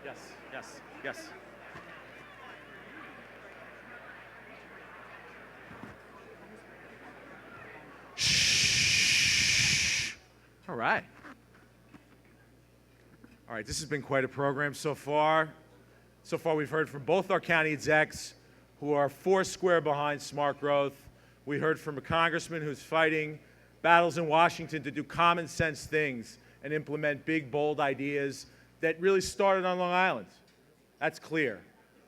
Yes, yes, yes. Shh. All right. All right, this has been quite a program so far. So far, we've heard from both our county execs who are foursquare behind smart growth. We heard from a congressman who's fighting battles in Washington to do common sense things and implement big, bold ideas that really started on Long Island. That's clear.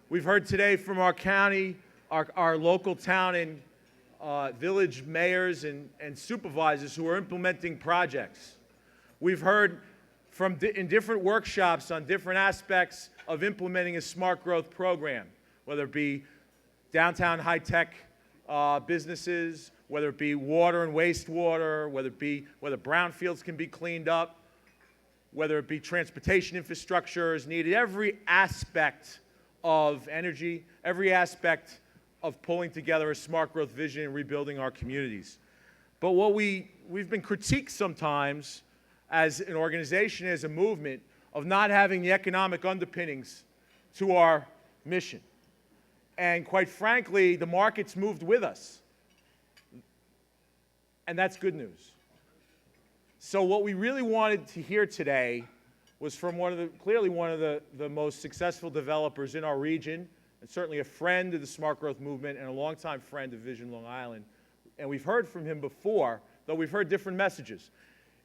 We've heard today from our county, our local town and village mayors and supervisors who are implementing projects. We've heard in different workshops on different aspects of implementing a smart growth program, whether it be downtown high-tech businesses, whether it be water and wastewater, whether brownfields can be cleaned up, whether it be transportation infrastructure is needed, every aspect of energy, every aspect of pulling together a smart growth vision and rebuilding our communities. But what we've been critiqued sometimes as an organization, as a movement, of not having the economic underpinnings to our mission. And quite frankly, the market's moved with us. And that's good news. So what we really wanted to hear today was from clearly one of the most successful developers in our region, and certainly a friend of the smart growth movement and a longtime friend of Vision Long Island. And we've heard from him before, though we've heard different messages.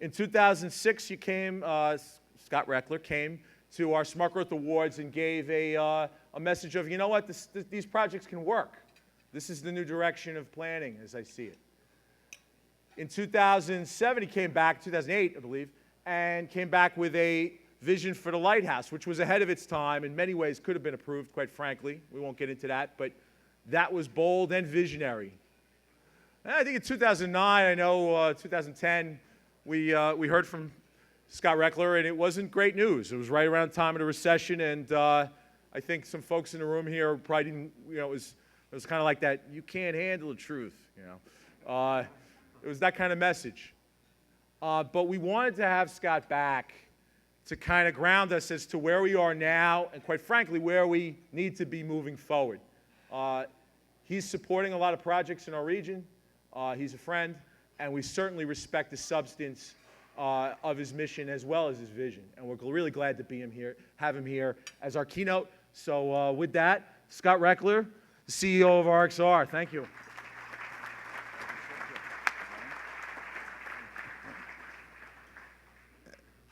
In 2006, Scott Rechler came to our Smart Growth Awards and gave a message of, you know what, these projects can work. This is the new direction of planning as I see it. In 2007, he came back, 2008, I believe, and came back with a vision for the lighthouse, which was ahead of its time, in many ways could have been approved, quite frankly. We won't get into that, but that was bold and visionary. And I think in 2009, I know 2010, we heard from Scott Rechler, and it wasn't great news. It was right around the time of the recession, and I think some folks in the room here probably didn't, it was kind of like that, you can't handle the truth, It was that kind of message. But we wanted to have Scott back to kind of ground us as to where we are now and, quite frankly, where we need to be moving forward. He's supporting a lot of projects in our region. He's a friend, and we certainly respect the substance of his mission as well as his vision. And we're really glad to have him here as our keynote. So with that, Scott Rechler, the CEO of RXR. Thank you.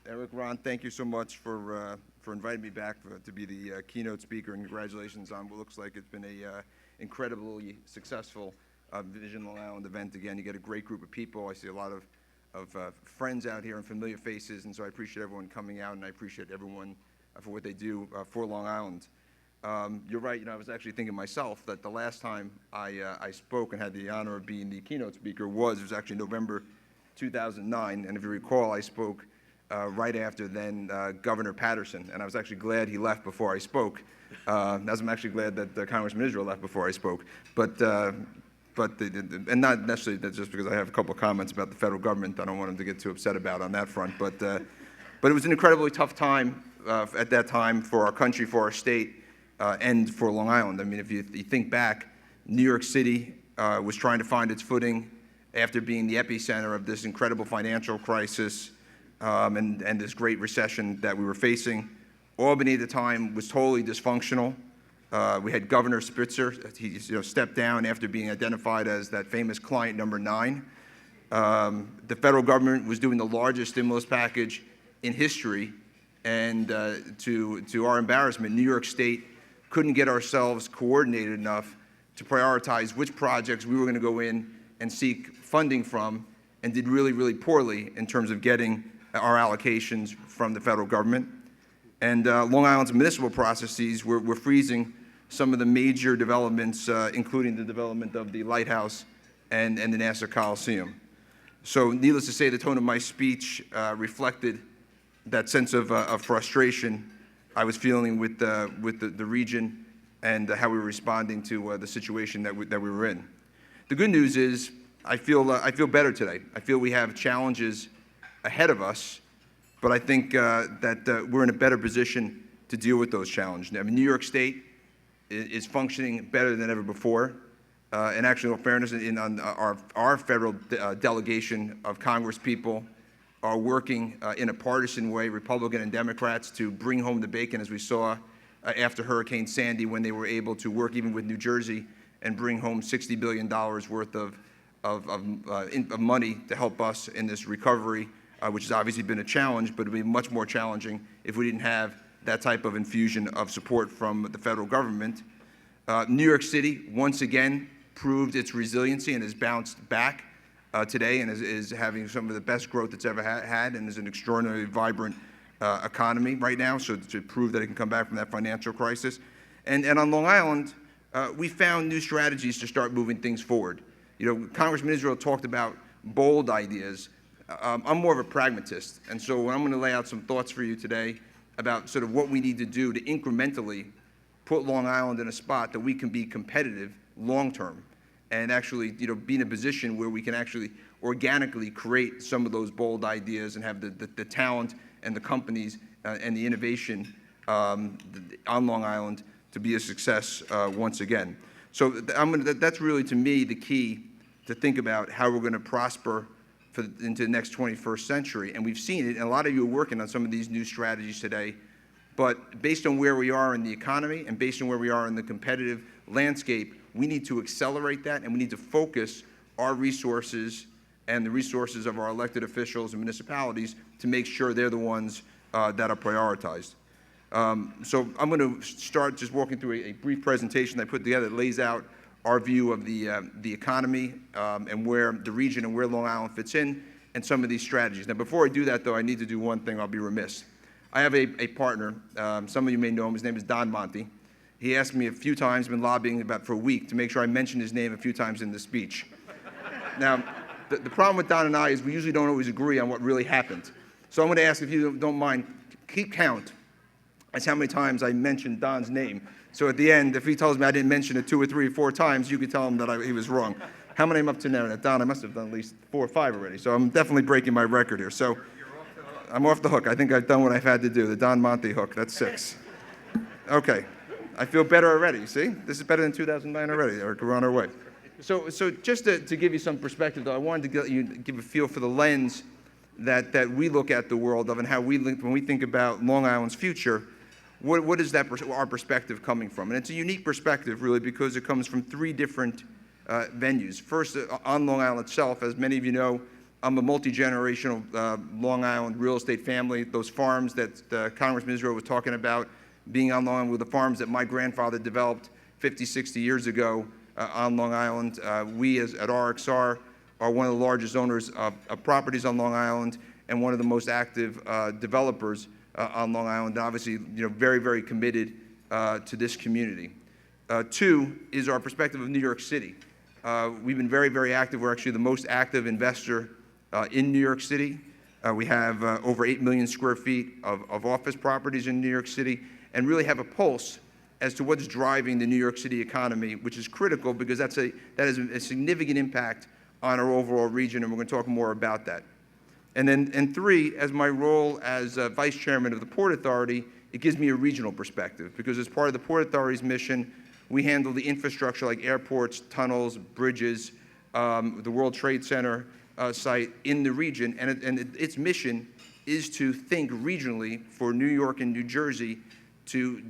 Eric, Ron, thank you so much for inviting me back to be the keynote speaker, and congratulations on what looks like it's been a incredibly successful Vision Long Island event. Again, you get a great group of people. I see a lot of friends out here and familiar faces, and so I appreciate everyone coming out, and I appreciate everyone for what they do for Long Island. You're right. I was actually thinking myself that the last time I spoke and had the honor of being the keynote speaker was actually November 2009, and if you recall, I spoke right after then Governor Patterson, and I was actually glad he left before I spoke. As I'm actually glad that Congressman Israel left before I spoke, and not necessarily that's just because I have a couple of comments about the federal government I don't want him to get too upset about on that front, but it was an incredibly tough time at that time for our country, for our state, and for Long Island. I mean, if you think back, New York City was trying to find its footing after being the epicenter of this incredible financial crisis and this great recession that we were facing. Albany at the time was totally dysfunctional. We had Governor Spitzer. He stepped down after being identified as that famous client number 9. The federal government was doing the largest stimulus package in history, and to our embarrassment, New York State couldn't get ourselves coordinated enough to prioritize which projects we were going to go in and seek funding from, and did really, really poorly in terms of getting our allocations from the federal government. And Long Island's municipal processes were freezing some of the major developments, including the development of the lighthouse and the Nassau Coliseum. So needless to say, the tone of my speech reflected that sense of frustration I was feeling with the region and how we were responding to the situation that we were in. The good news is I feel better today. I feel we have challenges ahead of us, but I think that we're in a better position to deal with those challenges. I mean, New York State is functioning better than ever before. And actually, in all fairness, on our federal delegation of Congress people are working in a partisan way, Republican and Democrats, to bring home the bacon, as we saw after Hurricane Sandy, when they were able to work even with New Jersey and bring home $60 billion worth of money to help us in this recovery, which has obviously been a challenge, but it would be much more challenging if we didn't have that type of infusion of support from the federal government. New York City, once again, proved its resiliency and has bounced back today and is having some of the best growth it's ever had and is an extraordinarily vibrant economy right now, so to prove that it can come back from that financial crisis. And on Long Island, we found new strategies to start moving things forward. You know, Congressman Israel talked about bold ideas. I'm more of a pragmatist, and so I'm going to lay out some thoughts for you today about sort of what we need to do to incrementally put Long Island in a spot that we can be competitive long-term and actually, you know, be in a position where we can actually organically create some of those bold ideas and have the talent and the companies and the innovation on Long Island to be a success once again. So that's really, to me, the key to think about how we're going to prosper into the next 21st century. And we've seen it, and a lot of you are working on some of these new strategies today. But based on where we are in the economy and based on where we are in the competitive landscape, we need to accelerate that, and we need to focus our resources and the resources of our elected officials and municipalities to make sure they're the ones that are prioritized. So I'm going to start just walking through a brief presentation I put together that lays out our view of the economy and where the region and where Long Island fits in and some of these strategies. Now, before I do that, though, I need to do one thing. I'll be remiss. I have a partner. Some of you may know him. His name is Don Monte. He asked me a few times, been lobbying about for a week, to make sure I mention his name a few times in the speech. Now, the problem with Don and I is we usually don't always agree on what really happened. So I'm going to ask, if you don't mind, keep count as how many times I mentioned Don's name. So at the end, if he tells me I didn't mention it 2 or 3 or 4 times, you can tell him that he was wrong. How many am I up to now? Now, Don, I must have done at least 4 or 5 already. So I'm definitely breaking my record here. So I'm off the hook. I think I've done what I've had to do. The Don Monte hook, that's 6. Okay. I feel better already, see? This is better than 2009 already. We're on our way. So just to give you some perspective, though, I wanted to give a feel for the lens that we look at the world of and how when we think about Long Island's future, what is our perspective coming from? And it's a unique perspective, really, because it comes from 3 different venues. First, on Long Island itself, as many of you know, I'm a multi-generational Long Island real estate family. Those farms that Congressman Israel was talking about, being on Long Island, were the farms that my grandfather developed 50, 60 years ago on Long Island. We, at RXR, are one of the largest owners of properties on Long Island and one of the most active developers on Long Island, and obviously, you know, very, very committed to this community. 2 is our perspective of New York City. We've been very, very active. We're actually the most active investor in New York City. We have over 8 million square feet of office properties in New York City, and really have a pulse as to what's driving the New York City economy, which is critical because that has a significant impact on our overall region, and we're going to talk more about that. And 3, as my role as Vice Chairman of the Port Authority, it gives me a regional perspective, because as part of the Port Authority's mission, we handle the infrastructure like airports, tunnels, bridges, the World Trade Center site in the region, and its mission is to think regionally for New York and New Jersey to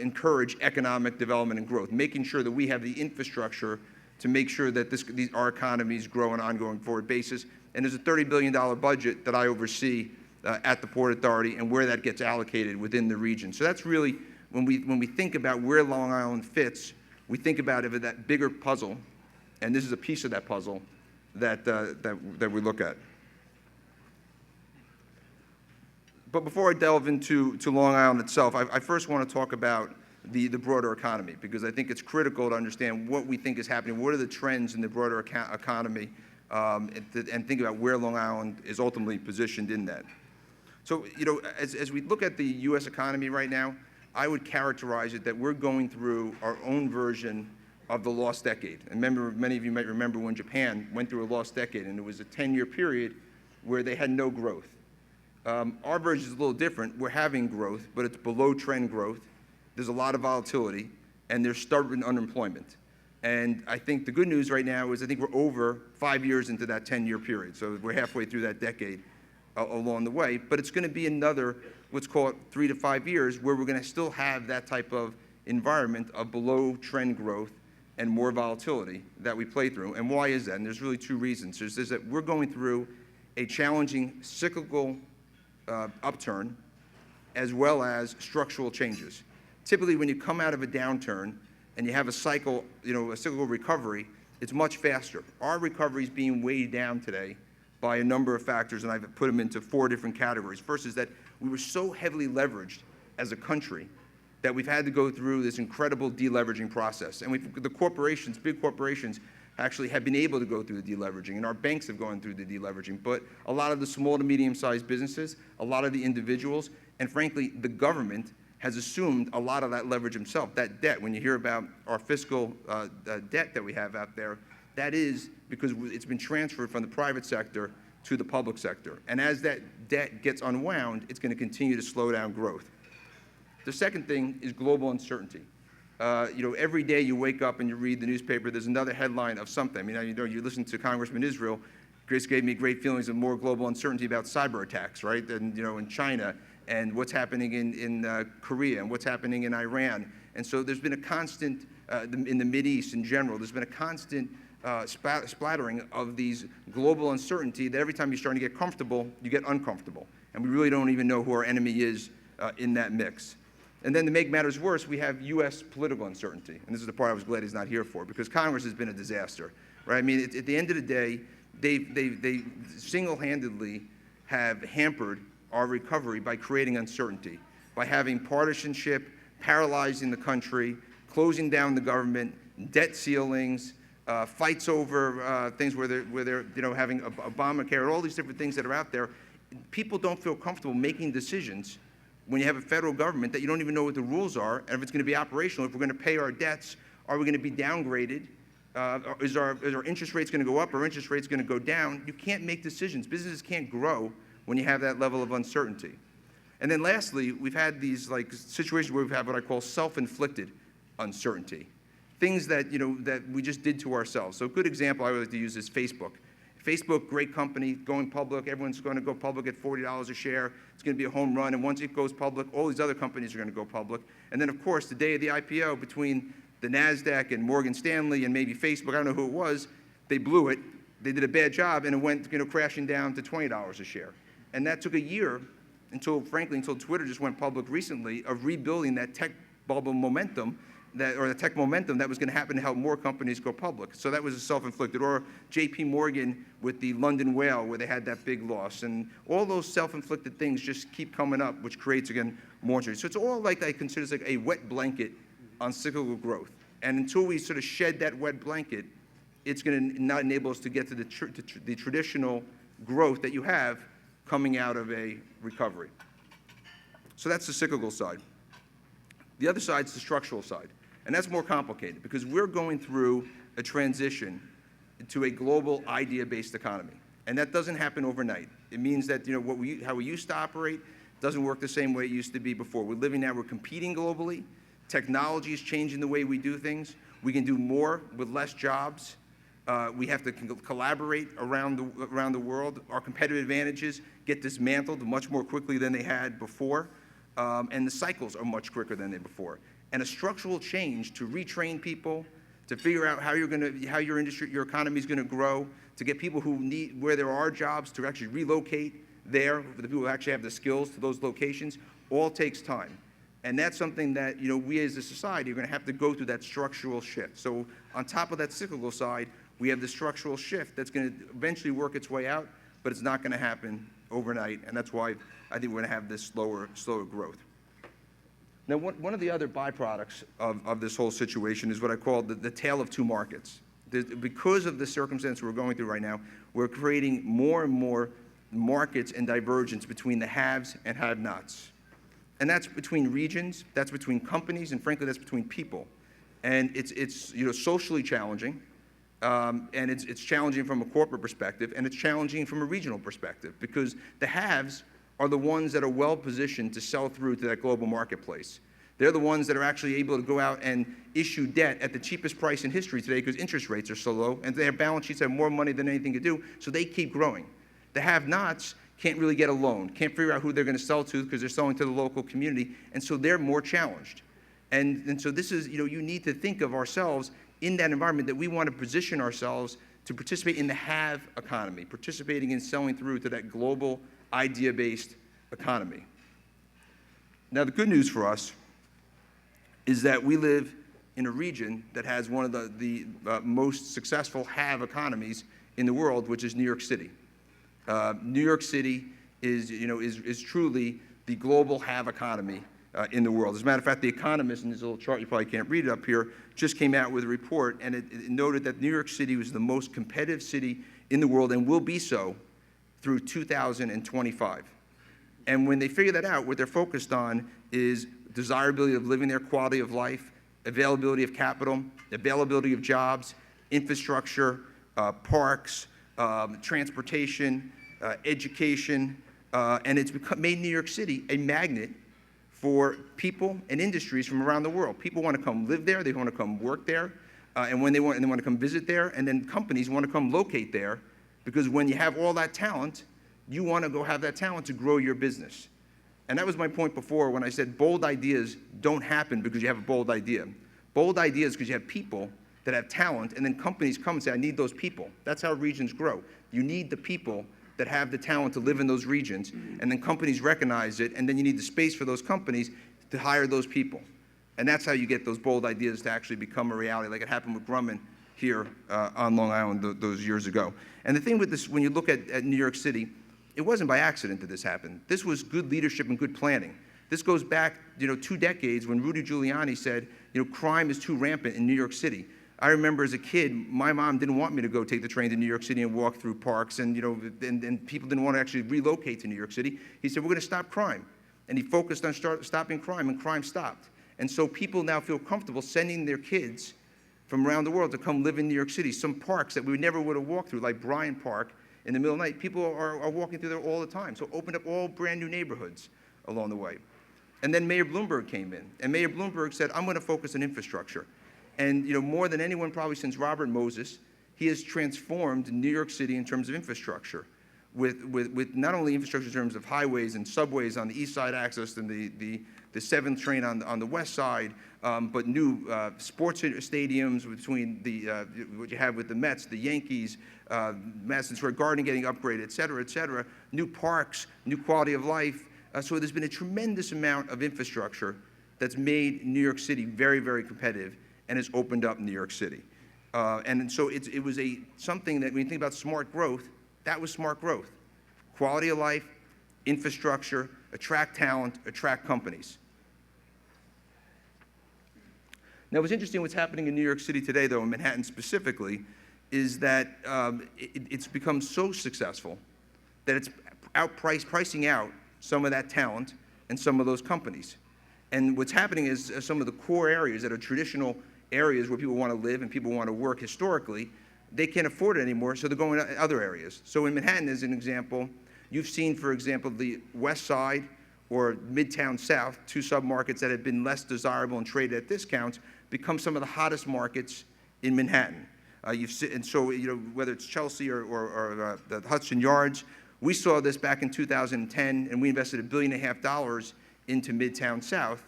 encourage economic development and growth, making sure that we have the infrastructure to make sure that our economies grow on an ongoing forward basis. And there's a $30 billion budget that I oversee at the Port Authority and where that gets allocated within the region. So that's really, when we think about where Long Island fits, we think about it as that bigger puzzle, and this is a piece of that puzzle that we look at. But before I delve into Long Island itself, I first want to talk about the broader economy, because I think it's critical to understand what we think is happening, what are the trends in the broader economy, and think about where Long Island is ultimately positioned in that. So, you know, as we look at the U.S. economy right now, I would characterize it that we're going through our own version of the lost decade. And remember, many of you might remember when Japan went through a lost decade, and it was a 10-year period where they had no growth. Our version is a little different. We're having growth, but it's below trend growth. There's a lot of volatility, and there's stubborn unemployment. And I think the good news right now is I think we're over 5 years into that 10-year period. So we're halfway through that decade along the way. But it's going to be another, let's call it 3 to 5 years, where we're going to still have that type of environment of below trend growth and more volatility that we play through. And why is that? And there's really two reasons. There's that we're going through a challenging cyclical upturn as well as structural changes. Typically, when you come out of a downturn and you have a cycle, a cyclical recovery, it's much faster. Our recovery is being weighed down today by a number of factors, and I've put them into 4 different categories. First is that we were so heavily leveraged as a country that we've had to go through this incredible deleveraging process. And the corporations, big corporations, actually have been able to go through the deleveraging, and our banks have gone through the deleveraging. But a lot of the small to medium-sized businesses, a lot of the individuals, and frankly, the government has assumed a lot of that leverage himself. That debt, when you hear about our fiscal debt that we have out there, that is because it's been transferred from the private sector to the public sector. And as that debt gets unwound, it's going to continue to slow down growth. The second thing is global uncertainty. Every day you wake up and you read the newspaper, there's another headline of something. I mean, you listen to Congressman Israel. Grace gave me great feelings of more global uncertainty about cyber attacks, right? And in China, and what's happening in Korea, and what's happening in Iran. And so there's been a constant, in the Mideast in general, there's been a constant splattering of these global uncertainty that every time you're starting to get comfortable, you get uncomfortable. And we really don't even know who our enemy is in that mix. And then to make matters worse, we have U.S. political uncertainty. And this is the part I was glad he's not here for, because Congress has been a disaster, right? I mean, at the end of the day, they single-handedly have hampered our recovery by creating uncertainty, by having partisanship, paralyzing the country, closing down the government, debt ceilings, fights over things where they're having Obamacare, all these different things that are out there. People don't feel comfortable making decisions when you have a federal government that you don't even know what the rules are, and if it's going to be operational, if we're going to pay our debts, are we going to be downgraded? Is our interest rates going to go up? Are interest rates going to go down? You can't make decisions. Businesses can't grow when you have that level of uncertainty. And then lastly, we've had these situations where we've had what I call self-inflicted uncertainty. Things that, that we just did to ourselves. So a good example I would like to use is Facebook. Facebook, great company, going public. Everyone's going to go public at $40 a share. It's going to be a home run. And once it goes public, all these other companies are going to go public. And then, of course, the day of the IPO, between the NASDAQ and Morgan Stanley and maybe Facebook, I don't know who it was, they blew it. They did a bad job, and it went crashing down to $20 a share. And that took a year until Twitter just went public recently, of rebuilding that tech bubble momentum, or the tech momentum that was going to happen to help more companies go public. So that was a self-inflicted. Or JP Morgan with the London whale, where they had that big loss. And all those self-inflicted things just keep coming up, which creates, again, more uncertainty. So it's all I consider as a wet blanket on cyclical growth. And until we sort of shed that wet blanket, it's going to not enable us to get to the traditional growth that you have coming out of a recovery. So that's the cyclical side. The other side is the structural side. And that's more complicated, because we're going through a transition to a global idea-based economy. And that doesn't happen overnight. It means that how we used to operate doesn't work the same way it used to be before. We're competing globally. Technology is changing the way we do things. We can do more with less jobs. We have to collaborate around the world. Our competitive advantages get dismantled much more quickly than they had before. And the cycles are much quicker than they before. And a structural change to retrain people, to figure out how your economy is going to grow, to get people where there are jobs to actually relocate there, for the people who actually have the skills to those locations, all takes time. And that's something that we as a society are going to have to go through that structural shift. So on top of that cyclical side, we have the structural shift that's going to eventually work its way out, but it's not going to happen overnight. And that's why I think we're going to have this slower growth. Now, one of the other byproducts of this whole situation is what I call the tale of two markets. Because of the circumstance we're going through right now, we're creating more and more markets and divergence between the haves and have-nots. And that's between regions, that's between companies, and frankly, that's between people. And it's socially challenging, and it's challenging from a corporate perspective, and it's challenging from a regional perspective, because the haves are the ones that are well positioned to sell through to that global marketplace. They're the ones that are actually able to go out and issue debt at the cheapest price in history today because interest rates are so low, and their balance sheets have more money than anything to do, so they keep growing. The have-nots can't really get a loan, can't figure out who they're going to sell to because they're selling to the local community, and so they're more challenged. And so this is, you need to think of ourselves in that environment, that we want to position ourselves to participate in the have economy, participating in selling through to that global idea-based economy. Now, the good news for us is that we live in a region that has one of the most successful have economies in the world, which is New York City. New York City is truly the global have economy in the world. As a matter of fact, The Economist, in this little chart, you probably can't read it up here, just came out with a report, and it noted that New York City was the most competitive city in the world and will be so through 2025. And when they figure that out, what they're focused on is desirability of living there, quality of life, availability of capital, availability of jobs, infrastructure, parks, transportation, education, and it's made New York City a magnet for people and industries from around the world. People want to come live there, they want to come work there, and they want to come visit there, and then companies want to come locate there, because when you have all that talent, you want to go have that talent to grow your business. And that was my point before when I said bold ideas don't happen because you have a bold idea. Bold ideas because you have people that have talent, and then companies come and say, I need those people. That's how regions grow. You need the people that have the talent to live in those regions, and then companies recognize it, and then you need the space for those companies to hire those people. And that's how you get those bold ideas to actually become a reality, like it happened with Grumman here on Long Island those years ago. And the thing with this, when you look at New York City, it wasn't by accident that this happened. This was good leadership and good planning. This goes back, 2 decades when Rudy Giuliani said, crime is too rampant in New York City. I remember as a kid, my mom didn't want me to go take the train to New York City and walk through parks, and and people didn't want to actually relocate to New York City. He said, we're going to stop crime. And he focused on stopping crime, and crime stopped. And so people now feel comfortable sending their kids from around the world to come live in New York City. Some parks that we never would have walked through, like Bryant Park, in the middle of the night, people are walking through there all the time. So opened up all brand new neighborhoods along the way. And then Mayor Bloomberg came in, and Mayor Bloomberg said, I'm going to focus on infrastructure. And more than anyone probably since Robert Moses, he has transformed New York City in terms of infrastructure, with not only infrastructure in terms of highways and subways on the east side access and the 7th train on the west side, but new sports stadiums between what you have with the Mets, the Yankees, Madison Square Garden getting upgraded, et cetera, new parks, new quality of life. So there's been a tremendous amount of infrastructure that's made New York City very, very competitive and has opened up New York City. And so it was something that when you think about smart growth, that was smart growth. Quality of life, infrastructure, attract talent, attract companies. Now, what's interesting, what's happening in New York City today, though, in Manhattan specifically, is that it's become so successful that it's pricing out some of that talent and some of those companies. And what's happening is some of the core areas that are traditional areas where people want to live and people want to work historically, they can't afford it anymore, so they're going to other areas. So in Manhattan, as an example, you've seen, for example, the West Side or Midtown South, 2 submarkets that have been less desirable and traded at discounts, become some of the hottest markets in Manhattan. So whether it's Chelsea or the Hudson Yards, we saw this back in 2010, and we invested $1.5 billion into Midtown South.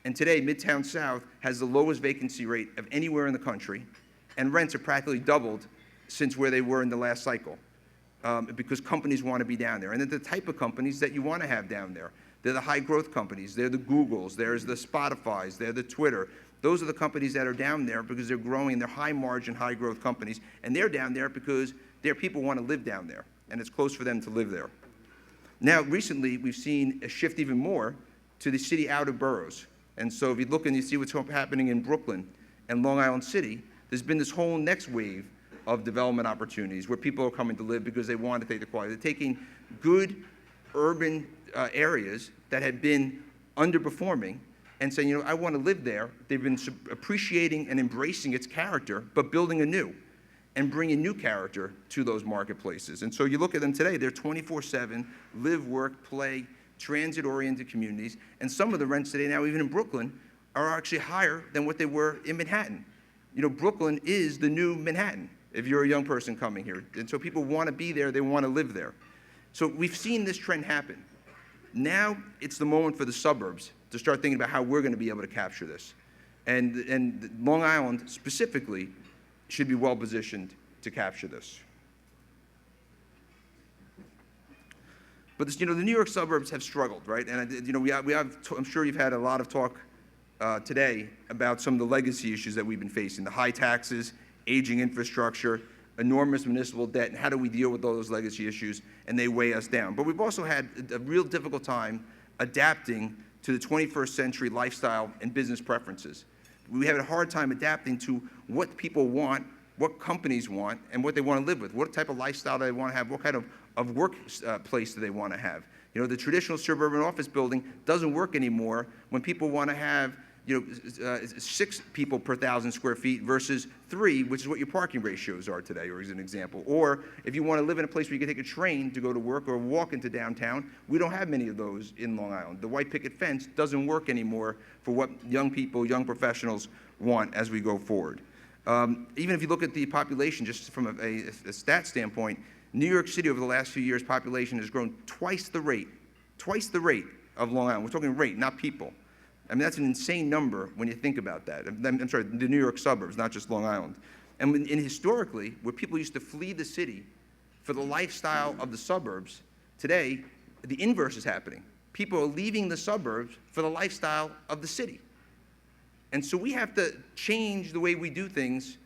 And today, Midtown South has the lowest vacancy rate of anywhere in the country, and rents are practically doubled since where they were in the last cycle, because companies want to be down there. And they're the type of companies that you want to have down there. They're the high-growth companies. They're the Googles. There's the Spotifys. They're the Twitter. Those are the companies that are down there because they're growing. They're high-margin, high-growth companies. And they're down there because their people want to live down there, and it's close for them to live there. Now, recently, we've seen a shift even more to the city outer boroughs. And so if you look and you see what's happening in Brooklyn and Long Island City, there's been this whole next wave of development opportunities where people are coming to live because they want to take the quality. They're taking good urban areas that had been underperforming and saying, I want to live there. They've been appreciating and embracing its character, but building anew. and bringing new character to those marketplaces. And so you look at them today, they're 24/7, live, work, play, transit-oriented communities, and some of the rents today now, even in Brooklyn, are actually higher than what they were in Manhattan. You know, Brooklyn is the new Manhattan if you're a young person coming here. And so people want to be there, they want to live there. So we've seen this trend happen. Now it's the moment for the suburbs to start thinking about how we're going to be able to capture this. And Long Island specifically should be well positioned to capture this. But this, you know, the New York suburbs have struggled, right? And you know, I'm sure you've had a lot of talk today about some of the legacy issues that we've been facing: the high taxes, aging infrastructure, enormous municipal debt, and how do we deal with all those legacy issues? And they weigh us down. But we've also had a real difficult time adapting to the 21st century lifestyle and business preferences. We have a hard time adapting to what people want, what companies want, and what they want to live with. What type of lifestyle do they want to have? What kind of work place do they want to have? You know, the traditional suburban office building doesn't work anymore when people want to have, you know, 6 people per 1,000 square feet versus 3, which is what your parking ratios are today, or as an example. Or if you want to live in a place where you can take a train to go to work or walk into downtown, we don't have many of those in Long Island. The white picket fence doesn't work anymore for what young people, young professionals want as we go forward. Even if you look at the population, just from a stat standpoint, New York City over the last few years, population has grown twice the rate of Long Island. We're talking rate, not people. I mean, that's an insane number when you think about that. I'm sorry, the New York suburbs, not just Long Island. And historically, where people used to flee the city for the lifestyle of the suburbs, today, the inverse is happening. People are leaving the suburbs for the lifestyle of the city. And so we have to change the way we do things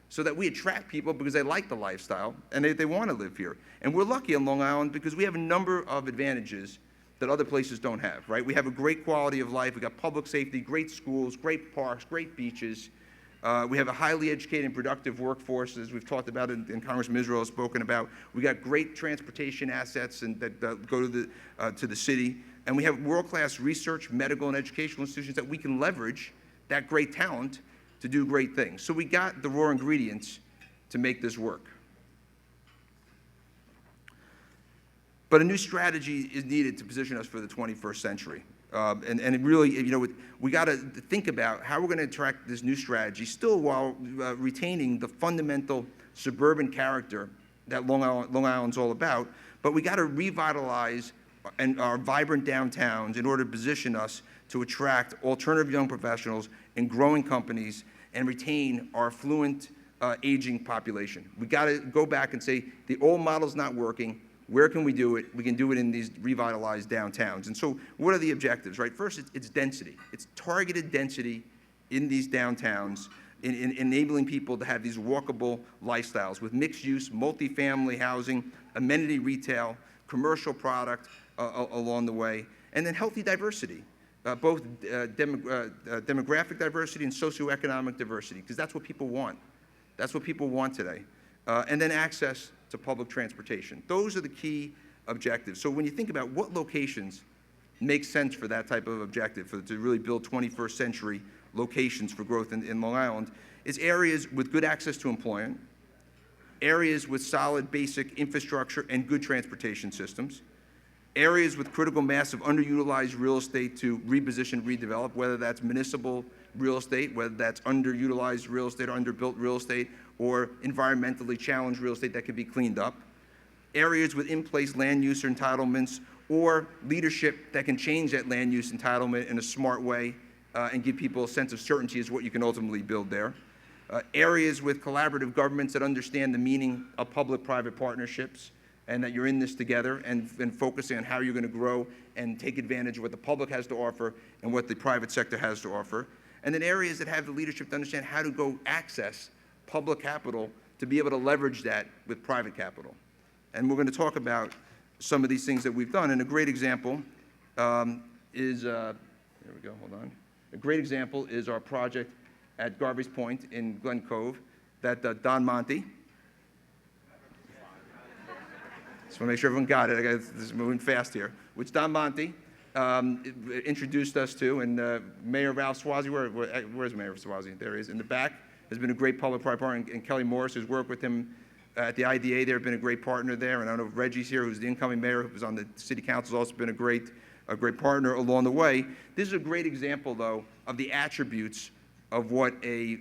so that we attract people because they like the lifestyle and they want to live here. And we're lucky on Long Island because we have a number of advantages that other places don't have, right? We have a great quality of life. We got public safety, great schools, great parks, great beaches. We have a highly educated and productive workforce, as we've talked about and Congressman Israel has spoken about. We got great transportation assets and that go to the city. And we have world-class research, medical, and educational institutions that we can leverage that great talent to do great things. So we got the raw ingredients to make this work. But a new strategy is needed to position us for the 21st century. And it really, you know, we got to think about how we're going to attract this new strategy, still while retaining the fundamental suburban character that Long Island's all about. But we got to revitalize our vibrant downtowns in order to position us to attract alternative young professionals and growing companies and retain our affluent, aging population. We got to go back and say the old model's not working. Where can we do it? We can do it in these revitalized downtowns. And so what are the objectives, right? First, it's density. It's targeted density in these downtowns, in enabling people to have these walkable lifestyles with mixed-use, multifamily housing, amenity retail, commercial product along the way, and then healthy diversity, both demographic diversity and socioeconomic diversity, because that's what people want. That's what people want today. And then access to public transportation. Those are the key objectives. So when you think about what locations make sense for that type of objective, to really build 21st century locations for growth in Long Island, it's areas with good access to employment, areas with solid basic infrastructure and good transportation systems, areas with critical mass of underutilized real estate to reposition, redevelop, whether that's municipal real estate, whether that's underutilized real estate, underbuilt real estate, or environmentally challenged real estate that could be cleaned up, areas with in-place land use or entitlements, or leadership that can change that land use entitlement in a smart way and give people a sense of certainty is what you can ultimately build there. Areas with collaborative governments that understand the meaning of public-private partnerships and that you're in this together and focusing on how you're going to grow and take advantage of what the public has to offer and what the private sector has to offer. And then areas that have the leadership to understand how to go access public capital to be able to leverage that with private capital. And we're going to talk about some of these things that we've done. And a great example is, here we go, hold on. A great example is our project at Garvey's Point in Glen Cove that Don Monte, just want to make sure everyone got it. This is moving fast here. Which Don Monte introduced us to, and Mayor Ralph Swazi, where's Mayor Swazi? There he is in the back. has been a great public-private partner, and Kelly Morris, who's worked with him at the IDA there, have been a great partner there. And I don't know if Reggie's here, who's the incoming mayor, who was on the city council, has also been a great partner along the way. This is a great example, though, of the attributes of what a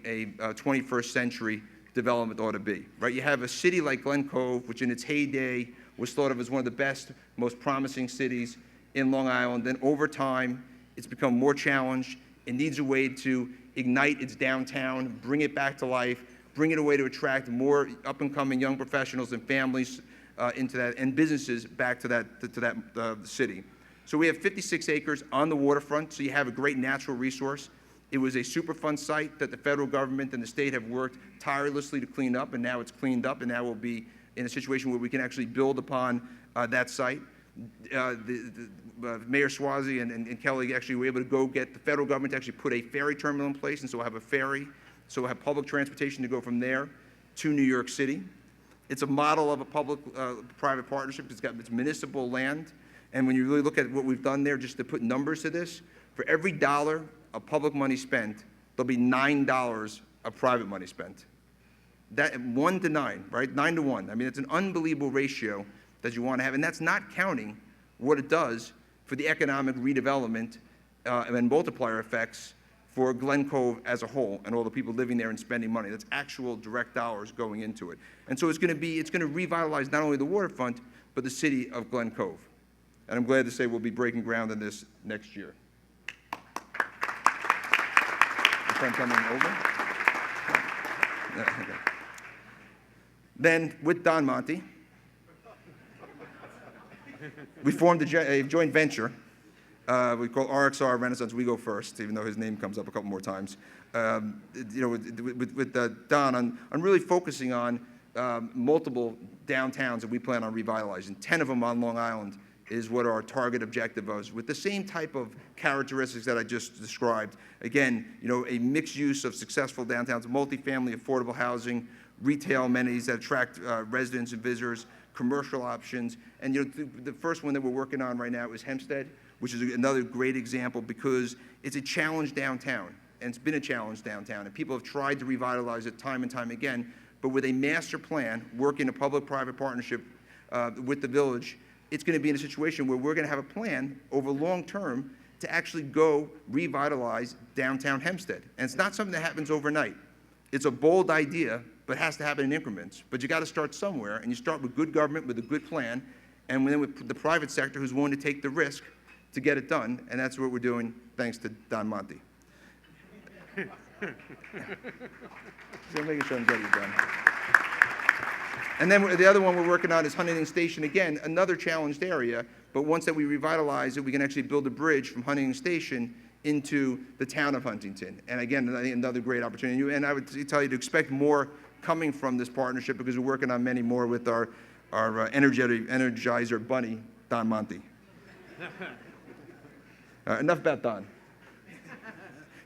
21st century development ought to be, right? You have a city like Glen Cove, which in its heyday was thought of as one of the best, most promising cities in Long Island. Then over time, it's become more challenged. It needs a way to ignite its downtown, bring it back to life, bring it a way to attract more up-and-coming young professionals and families into that, and businesses back to that city. So we have 56 acres on the waterfront, so you have a great natural resource. It was a Superfund site that the federal government and the state have worked tirelessly to clean up, and now it's cleaned up, and now we'll be in a situation where we can actually build upon that site. Mayor Swazi and Kelly actually were able to go get the federal government to actually put a ferry terminal in place, and so we'll have a ferry, so we'll have public transportation to go from there to New York City. It's a model of a public-private partnership. It's municipal land, and when you really look at what we've done there, just to put numbers to this, for every dollar of public money spent, there'll be $9 of private money spent. That 1 to 9, right? 9 to 1. I mean, it's an unbelievable ratio that you want to have, and that's not counting what it does for the economic redevelopment and multiplier effects for Glen Cove as a whole and all the people living there and spending money. That's actual direct dollars going into it. And so it's going to revitalize not only the waterfront, but the city of Glen Cove. And I'm glad to say we'll be breaking ground on this next year. Friend coming over. Okay. Then, with Don Monte, we formed a joint venture we call RXR Renaissance. We go first, even though his name comes up a couple more times. With Don on really focusing on multiple downtowns that we plan on revitalizing. 10 of them on Long Island is what our target objective was, with the same type of characteristics that I just described. Again, a mixed use of successful downtowns, multifamily, affordable housing, retail amenities that attract residents and visitors, commercial options. And the first one that we're working on right now is Hempstead, which is another great example because it's a challenge downtown, and it's been a challenge downtown, and people have tried to revitalize it time and time again, but with a master plan, working a public-private partnership with the village, it's going to be in a situation where we're going to have a plan over long term to actually go revitalize downtown Hempstead. And it's not something that happens overnight. It's a bold idea, but it has to happen in increments. But you got to start somewhere, and you start with good government, with a good plan, and then with the private sector who's willing to take the risk to get it done, and that's what we're doing thanks to Don Monte. So I'm making sure I'm getting it done. And then the other one we're working on is Huntington Station. Again, another challenged area, but once that we revitalize it, we can actually build a bridge from Huntington Station into the town of Huntington. And again, I think another great opportunity. And I would tell you to expect more coming from this partnership because we're working on many more with our energizer bunny, Don Monte. Enough about Don.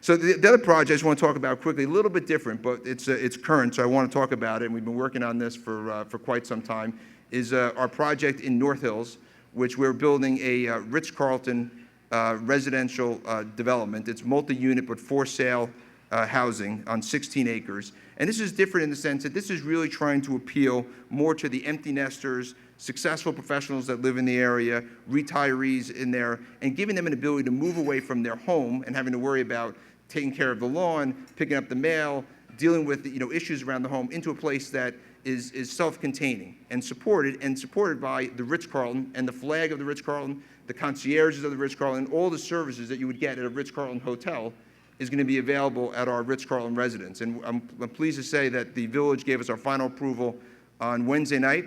So the other project I just want to talk about quickly, a little bit different, but it's current, so I want to talk about it, and we've been working on this for quite some time, is our project in North Hills, which we're building a Ritz-Carlton residential development. It's multi-unit but for sale housing on 16 acres. And this is different in the sense that this is really trying to appeal more to the empty nesters, successful professionals that live in the area, retirees in there, and giving them an ability to move away from their home and having to worry about taking care of the lawn, picking up the mail, dealing with issues around the home into a place that is self-containing and supported by the Ritz-Carlton and the flag of the Ritz-Carlton, the concierges of the Ritz-Carlton, all the services that you would get at a Ritz-Carlton hotel is going to be available at our Ritz-Carlton residence. And I'm pleased to say that the village gave us our final approval on Wednesday night,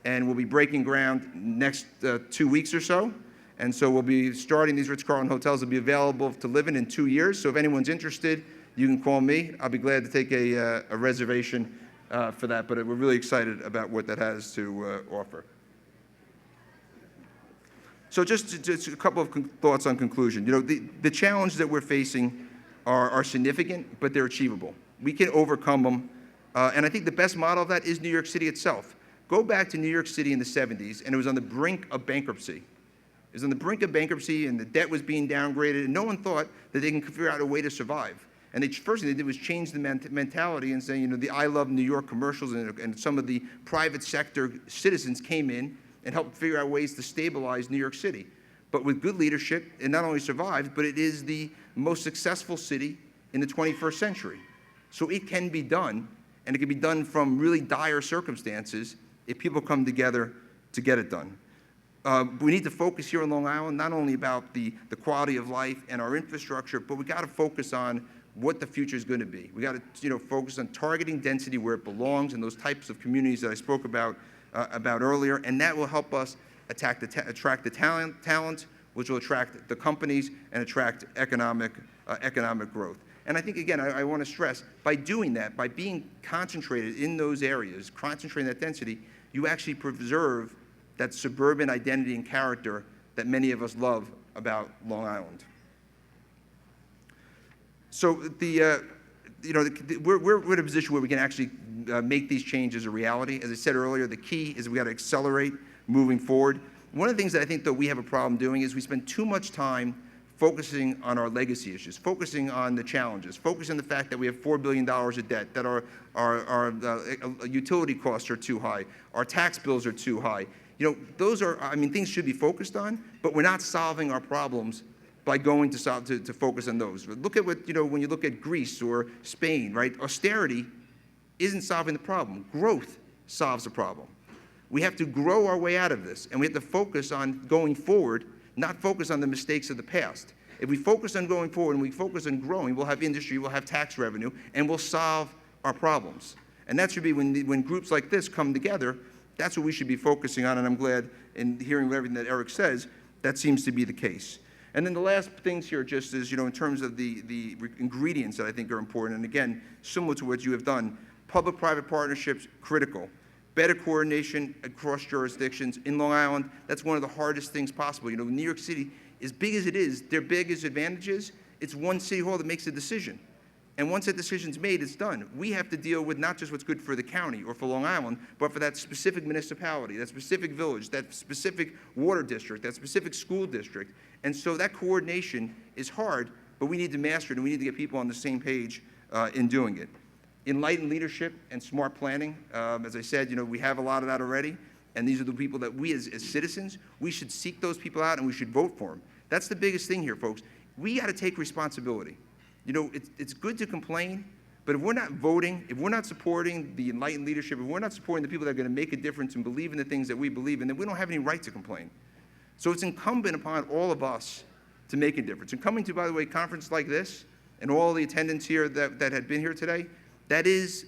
and we'll be breaking ground next 2 weeks or so. And so we'll be starting these Ritz-Carlton hotels will be available to live in 2 years. So if anyone's interested, you can call me. I'll be glad to take a reservation for that. But we're really excited about what that has to offer. So just a couple of thoughts on conclusion. The challenges that we're facing are significant, but they're achievable. We can overcome them. And I think the best model of that is New York City itself. Go back to New York City in the 70s, and it was on the brink of bankruptcy. It was on the brink of bankruptcy, and the debt was being downgraded, and no one thought that they can figure out a way to survive. And the first thing they did was change the mentality and say, you know, the I Love New York commercials and some of the private sector citizens came in and helped figure out ways to stabilize New York City. But with good leadership, it not only survived, but it is the most successful city in the 21st century. So it can be done, and it can be done from really dire circumstances if people come together to get it done. We need to focus here on Long Island, not only about the quality of life and our infrastructure, but we got to focus on what the future is going to be. We got to, you know, focus on targeting density where it belongs in those types of communities that I spoke about earlier, and that will help us attract the talent, which will attract the companies and attract economic growth. And I think, again, I want to stress, by doing that, by being concentrated in those areas, concentrating that density, you actually preserve that suburban identity and character that many of us love about Long Island. So we're in a position where we can actually make these changes a reality. As I said earlier, the key is we got to accelerate moving forward. One of the things that I think that we have a problem doing is we spend too much time focusing on our legacy issues, focusing on the challenges, focusing on the fact that we have $4 billion of debt, that our utility costs are too high, our tax bills are too high. You know, those are, I mean, things should be focused on, but we're not solving our problems by going to focus on those. Look at what, you know, when you look at Greece or Spain, right? Austerity isn't solving the problem. Growth solves the problem. We have to grow our way out of this, and we have to focus on going forward, not focus on the mistakes of the past. If we focus on going forward and we focus on growing, we'll have industry, we'll have tax revenue, and we'll solve our problems. And that should be when groups like this come together, that's what we should be focusing on, and I'm glad in hearing everything that Eric says, that seems to be the case. And then the last things here just is, you know, in terms of the ingredients that I think are important, and again, similar to what you have done, public-private partnerships, critical. Better coordination across jurisdictions. In Long Island, that's one of the hardest things possible. You know, New York City, as big as it is, their biggest advantage is it's one city hall that makes a decision. And once that decision's made, it's done. We have to deal with not just what's good for the county or for Long Island, but for that specific municipality, that specific village, that specific water district, that specific school district. And so that coordination is hard, but we need to master it, and we need to get people on the same page in doing it. Enlightened leadership and smart planning. As I said, you know, we have a lot of that already, and these are the people that we as citizens, we should seek those people out and we should vote for them. That's the biggest thing here, folks. We got to take responsibility. You know, it's good to complain, but if we're not voting, if we're not supporting the enlightened leadership, if we're not supporting the people that are going to make a difference and believe in the things that we believe in, then we don't have any right to complain. So it's incumbent upon all of us to make a difference. And coming to, by the way, a conference like this, and all the attendants here that had been here today, that is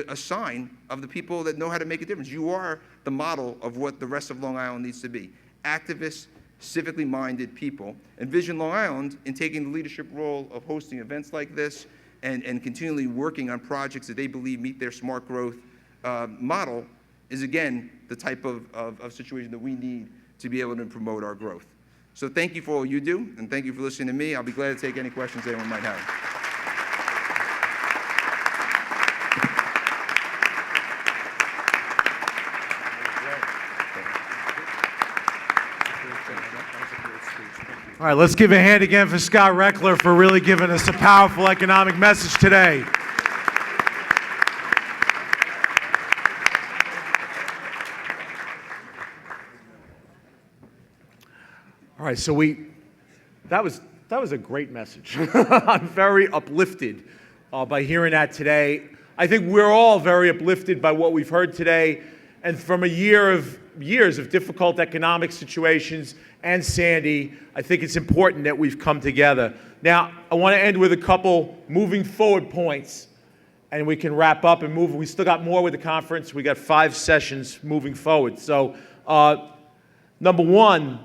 a sign of the people that know how to make a difference. You are the model of what the rest of Long Island needs to be. Activists, civically minded people. Envision Long Island in taking the leadership role of hosting events like this and continually working on projects that they believe meet their smart growth model is, again, the type of situation that we need to be able to promote our growth. So thank you for all you do, and thank you for listening to me. I'll be glad to take any questions anyone might have. All right, let's give a hand again for Scott Rechler for really giving us a powerful economic message today. All right, so that was a great message. I'm very uplifted by hearing that today. I think we're all very uplifted by what we've heard today, and from years of difficult economic situations and Sandy, I think it's important that we've come together. Now, I want to end with a couple moving forward points, and we can wrap up and move. We still got more with the conference. We got 5 sessions moving forward. So, number one,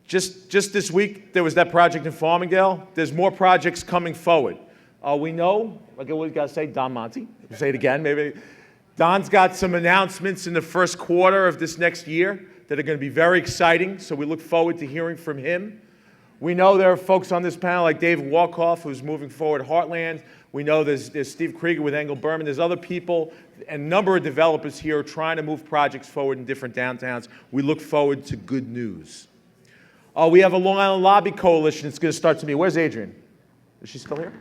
just this week, there was that project in Farmingdale. There's more projects coming forward. We know, like I always got to say, Don Monty. I'll say it again, maybe. Don's got some announcements in the first quarter of this next year that are going to be very exciting, so we look forward to hearing from him. We know there are folks on this panel like David Walkoff, who's moving forward Heartland. We know there's Steve Krieger with Engel Berman. There's other people and a number of developers here trying to move projects forward in different downtowns. We look forward to good news. We have a Long Island Lobby Coalition. It's going to start to meet. Where's Adrian? Is she still here?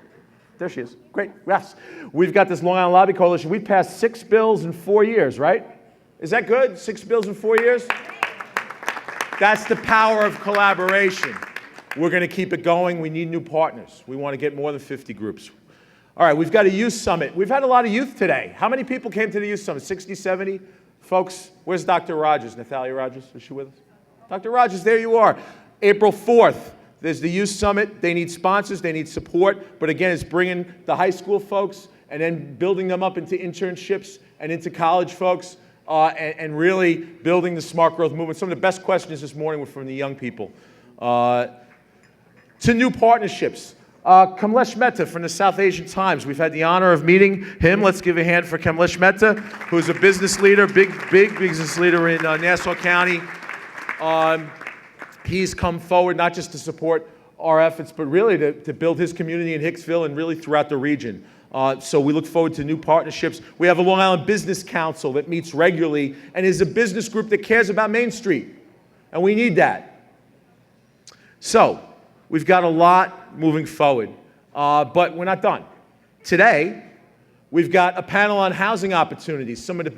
There she is. Great. Yes. We've got this Long Island Lobby Coalition. We passed 6 bills in 4 years, right? Is that good? 6 bills in 4 years? That's the power of collaboration. We're going to keep it going. We need new partners. We want to get more than 50 groups. All right, we've got a youth summit. We've had a lot of youth today. How many people came to the youth summit? 60, 70 folks? Where's Dr. Rogers? Nathalia Rogers? Is she with us? Dr. Rogers, there you are. April 4th, there's the youth summit. They need sponsors. They need support. But again, it's bringing the high school folks and then building them up into internships and into college folks and really building the smart growth movement. Some of the best questions this morning were from the young people. To new partnerships. Kamlesh Mehta from the South Asian Times. We've had the honor of meeting him. Let's give a hand for Kamlesh Mehta, who's a business leader, big business leader in Nassau County. He's come forward not just to support our efforts, but really to build his community in Hicksville and really throughout the region. So we look forward to new partnerships. We have a Long Island Business Council that meets regularly and is a business group that cares about Main Street. And we need that. So we've got a lot moving forward, but we're not done. Today, we've got a panel on housing opportunities. Some of the